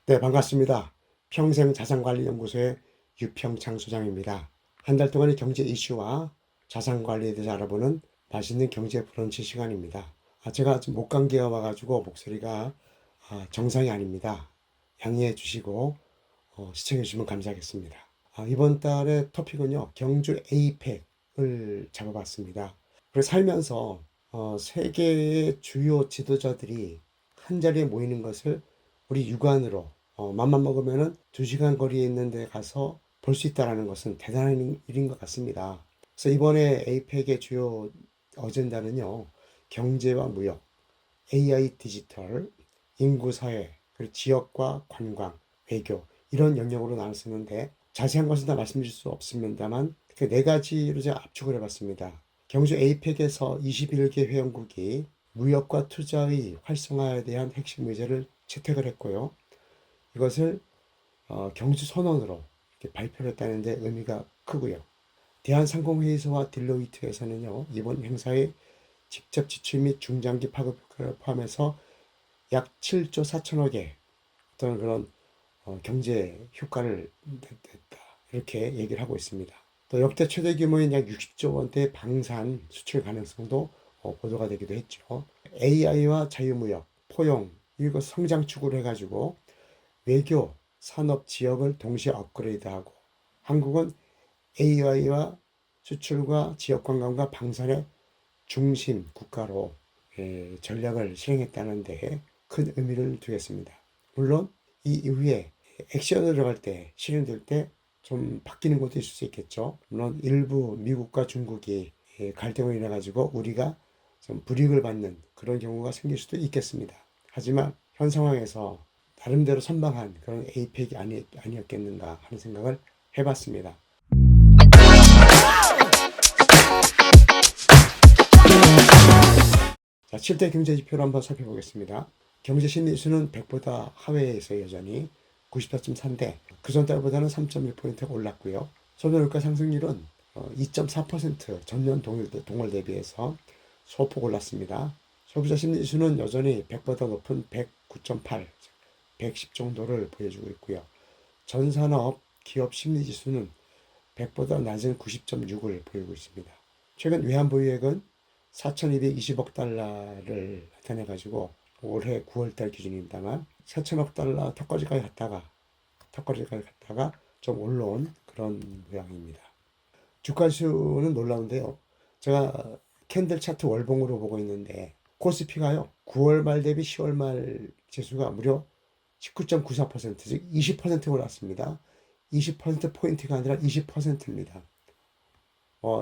네, 반갑습니다. 평생자산관리연구소의 유평창 소장입니다. 한 달 동안의 경제 이슈와 자산관리에 대해서 알아보는 맛있는 경제 브런치 시간입니다. 제가 지금 목감기가 와가지고 목소리가 정상이 아닙니다. 양해해 주시고 시청해 주시면 감사하겠습니다. 이번 달의 토픽은요, 경주 에이펙을 잡아봤습니다. 그래서 살면서 세계의 주요 지도자들이 한 자리에 모이는 것을 우리 육안으로 맘만 먹으면은 2시간 거리에 있는 데 가서 볼 수 있다는 것은 대단한 일인 것 같습니다. 그래서 이번에 에이펙의 주요 어젠다는요, 경제와 무역, AI 디지털, 인구사회, 그리고 지역과 관광, 외교 이런 영역으로 나눴었는데 자세한 것은 다 말씀드릴 수 없습니다만 그 4가지로 제가 압축을 해봤습니다. 경주 에이펙에서 21개 회원국이 무역과 투자의 활성화에 대한 핵심 의제를 채택을 했고요. 이것을 경주 선언으로 이렇게 발표를 했다는 데 의미가 크고요. 대한상공회의소와 딜로이트에서는요, 이번 행사에 직접 지출 및 중장기 파급을 포함해서 약 7조 4천억의 어떤 그런 경제 효과를 냈다. 이렇게 얘기를 하고 있습니다. 또 역대 최대 규모인 약 60조 원대 방산 수출 가능성도 보도가 되기도 했죠. AI와 자유무역, 포용, 이거 성장축으로 해가지고 외교, 산업 지역을 동시에 업그레이드하고 한국은 AI와 수출과 지역 관광과 방산의 중심 국가로 전략을 실행했다는 데 큰 의미를 두겠습니다. 물론 이 이후에 액션을 들어갈 때 실행될 때 좀 바뀌는 것도 있을 수 있겠죠. 물론 일부 미국과 중국이 갈등으로 인해 가지고 우리가 좀 불이익을 받는 그런 경우가 생길 수도 있겠습니다. 하지만 현 상황에서 나름대로 선방한 그런 에이펙이 아니었겠는가 하는 생각을 해봤습니다. 자, 7대 경제 지표를 한번 살펴보겠습니다. 경제 신지수는 100보다 하회에 서 여전히 94.4인데 그전 달보다는 3.1포인트가 올랐고요. 소비자 물가 상승률은 2.4% 전년 동월 대비해서 소폭 올랐습니다. 소비자 심리지수는 여전히 100보다 높은 109.8, 110 정도를 보여주고 있고요. 전산업 기업 심리지수는 100보다 낮은 90.6을 보이고 있습니다. 최근 외환보유액은 4,220억 달러를 나타내가지고 올해 9월달 기준입니다만 4천억 달러 턱걸이까지 갔다가 좀 올라온 그런 모양입니다. 주가수는 놀라운데요. 제가 캔들 차트 월봉으로 보고 있는데 코스피가요 9월 말 대비 10월 말 지수가 무려 19.94%, 즉 20% 올랐습니다. 20%포인트가 아니라 20%입니다.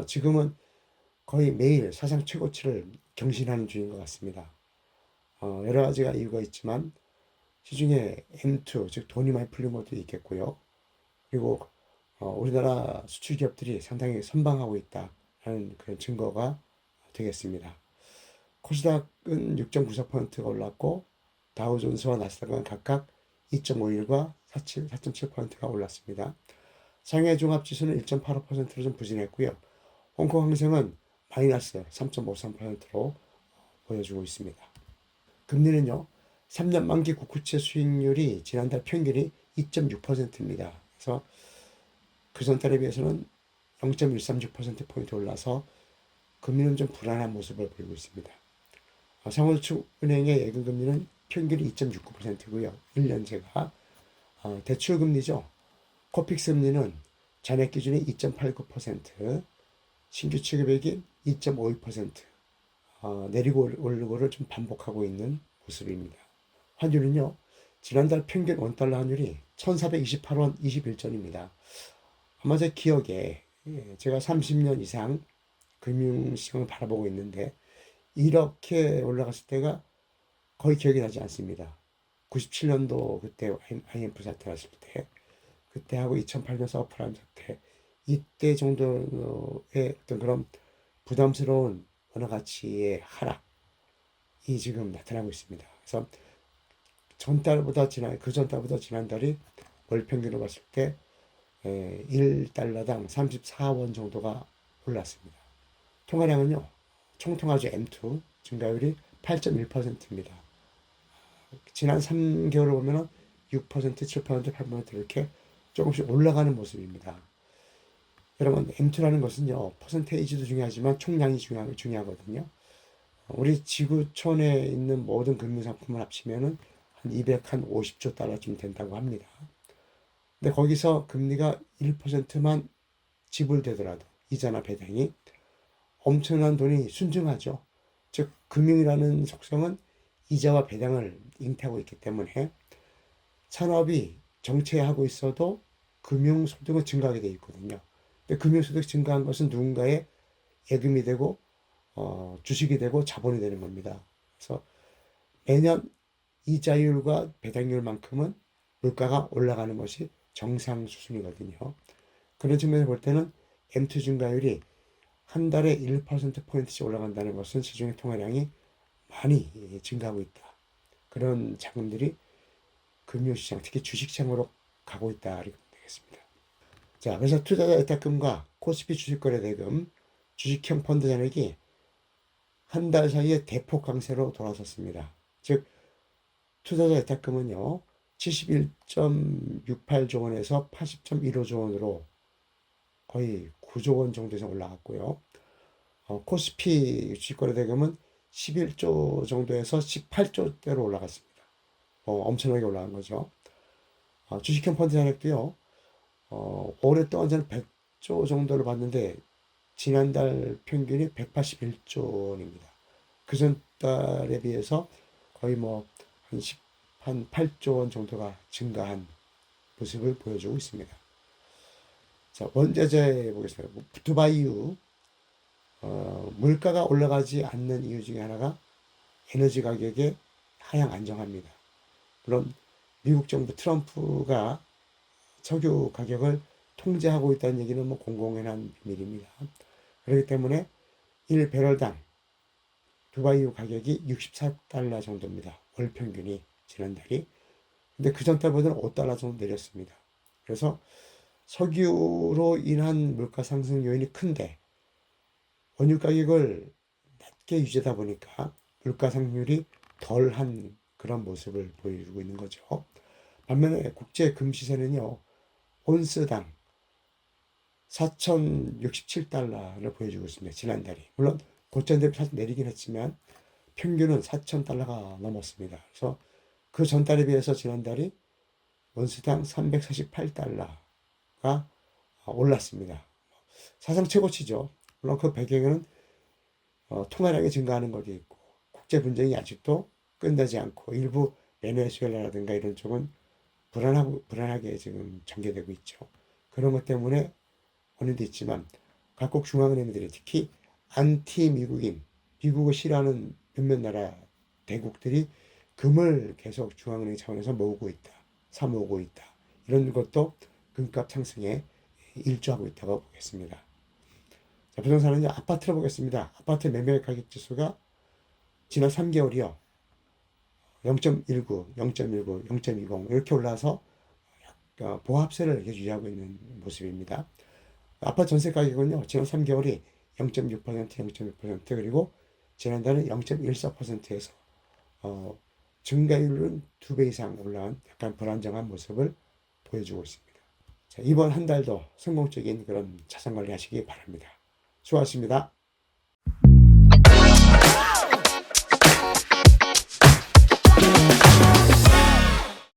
지금은 거의 매일 사상 최고치를 경신하는 중인 것 같습니다. 여러 가지가 이유가 있지만 시중에 M2, 즉 돈이 많이 풀린 것도 있겠고요. 그리고 우리나라 수출 기업들이 상당히 선방하고 있다는 그런 증거가 되겠습니다. 코스닥은 6.94%가 올랐고 다우존스와 나스닥은 각각 2.51과 4.7%가 올랐습니다. 상해 종합지수는 1.85%로 좀 부진했고요. 홍콩 항생은 마이너스 3.53%로 보여주고 있습니다. 금리는요, 3년 만기 국채 수익률이 지난달 평균이 2.6%입니다. 그래서 그전 달에 비해서는 0.136%포인트 올라서 금리는 좀 불안한 모습을 보이고 있습니다. 상호은행의 예금금리는 평균이 2.69%고요. 1년제가 대출금리죠. 코픽스 금리는 잔액 기준이 2.89%, 신규 취급액이 2.52%, 내리고 오르고를 좀 반복하고 있는 모습입니다. 환율은요, 지난달 평균 원달러 환율이 1428원 21전입니다. 아마 제 기억에 제가 30년 이상 금융시장을 바라보고 있는데 이렇게 올라갔을 때가 거의 기억이 나지 않습니다. 97년도 그때 IMF 사태 났을 때 그때하고 2008년 서프라임 사태 이때 정도의 어떤 그런 부담스러운 원화 가치의 하락이 지금 나타나고 있습니다. 그래서 그전 달보다 지난달이 월 평균으로 봤을 때 1달러당 34원 정도가 올랐습니다. 통화량은요, 총통화주 M2 증가율이 8.1%입니다. 지난 3개월을 보면 6%, 7%, 8% 이렇게 조금씩 올라가는 모습입니다. 여러분, M2라는 것은요, 퍼센테이지도 중요하지만 총량이 중요하거든요. 우리 지구촌에 있는 모든 금융상품을 합치면은 한 250조 달러쯤 된다고 합니다. 근데 거기서 금리가 1%만 지불되더라도 이자나 배당이 엄청난 돈이 순증하죠. 즉, 금융이라는 속성은 이자와 배당을 잉태하고 있기 때문에 산업이 정체하고 있어도 금융소득은 증가하게 되어 있거든요. 근데 금융소득이 증가한 것은 누군가의 예금이 되고 주식이 되고 자본이 되는 겁니다. 그래서 매년 이자율과 배당률만큼은 물가가 올라가는 것이 정상 수준이거든요. 그런 측면에서 볼 때는 M2 증가율이 한 달에 1%포인트씩 올라간다는 것은 시중의 통화량이 많이 증가하고 있다. 그런 자금들이 금융시장, 특히 주식시장으로 가고 있다. 이렇게 보면 되겠습니다. 자, 그래서 투자자 예탁금과 코스피 주식거래 대금, 주식형 펀드 잔액이 한 달 사이에 대폭 강세로 돌아섰습니다. 즉, 투자자 예탁금은요, 71.68조 원에서 80.15조 원으로 거의 9조 원 정도 이상 올라갔고요. 코스피 주식거래 대금은 11조 정도에서 18조대로 올라갔습니다. 엄청나게 올라간 거죠. 주식형 펀드 잔액도요, 오랫동안 저는 100조 정도를 봤는데, 지난달 평균이 181조 원입니다. 그 전 달에 비해서 거의 한 8조 원 정도가 증가한 모습을 보여주고 있습니다. 자, 원자재 보겠습니다. 두바이유, 물가가 올라가지 않는 이유 중에 하나가 에너지 가격의 하향 안정화입니다. 물론 미국 정부 트럼프가 석유 가격을 통제하고 있다는 얘기는 공공연한 비밀입니다. 그렇기 때문에 1배럴당 두바이유 가격이 64달러 정도입니다. 월 평균이 지난달이. 근데 그 전달보다는 5달러 정도 내렸습니다. 그래서 석유로 인한 물가 상승 요인이 큰데 원유 가격을 낮게 유지하다 보니까 물가 상승률이 덜한 그런 모습을 보여주고 있는 거죠. 반면에 국제 금시세는요, 온스당 4,067달러를 보여주고 있습니다. 지난달이. 물론 고점 대비 살짝 내리긴 했지만 평균은 4,000달러가 넘었습니다. 그래서 그 전달에 비해서 지난달이 온스당 348달러가 올랐습니다. 사상 최고치죠. 물론 그 배경에는 통화량이 증가하는 것도 있고 국제 분쟁이 아직도 끝나지 않고 일부 베네수엘라라든가 이런 쪽은 불안하게 지금 전개되고 있죠. 그런 것 때문에 원인도 있지만 각국 중앙은행들이 특히 안티 미국인, 미국을 싫어하는 몇몇 나라 대국들이 금을 계속 중앙은행 차원에서 모으고 있다, 사모으고 있다. 이런 것도 금값 상승에 일조하고 있다고 보겠습니다. 자, 부동산은요, 아파트로 보겠습니다. 아파트 매매 가격 지수가 지난 3개월이요. 0.19, 0.19, 0.20 이렇게 올라서 보합세를 이렇게 유지하고 있는 모습입니다. 아파트 전세 가격은요, 지난 3개월이 0.6%, 0.6% 그리고 지난달은 0.14%에서 증가율은 2배 이상 올라온 약간 불안정한 모습을 보여주고 있습니다. 자, 이번 한 달도 성공적인 그런 자산 관리 하시기 바랍니다. 수고하셨습니다.